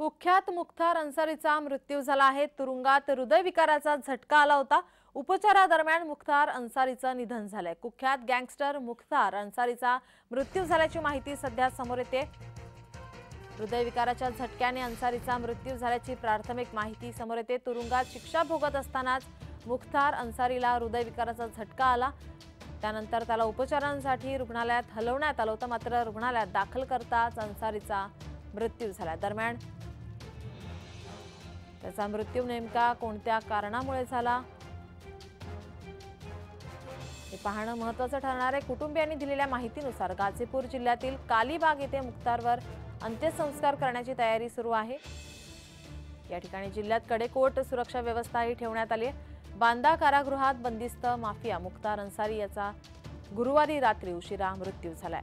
कुख्यात मुख्तार अन्सारीचा मृत्यू झाला आहे। तुरुंगात हृदयविकाराचा झटका आला होता। उपचारादरम्यान मुख्तार अन्सारीचं निधन झालंय। कुख्यात गँगस्टर मुख्तार अन्सारीचा मृत्यू झाल्याची माहिती सध्या समोर येते। हृदयविकाराच्या झटक्याने अन्सारीचा मृत्यू झाल्याची प्राथमिक माहिती समोर येते। तुरुंगात शिक्षा भोगत असतानाच मुख्तार अन्सारीला हृदयविकाराचा झटका आला। त्यानंतर त्याला उपचारांसाठी रुग्णालयात हलवण्यात आलं होतं, मात्र रुग्णालयात दाखल करताच अन्सारीचा मृत्यू झाला। दरम्यान त्याचा मृत्यू नेमका कोणत्या कारणामुळे झाला हे पाहणं महत्त्वाचं ठरणार आहे। कुटुंबियांनी दिलेल्या माहितीनुसार गाझीपूर जिल्ह्यातील कालीबाग येथे मुख्तारवर अंत्यसंस्कार करण्याची तयारी सुरू आहे। या ठिकाणी जिल्ह्यात कडेकोट सुरक्षा व्यवस्थाही ठेवण्यात आली आहे। बांदा कारागृहात बंदिस्त माफिया मुख्तार अन्सारी याचा गुरुवारी रात्री उशिरा मृत्यू झालाय।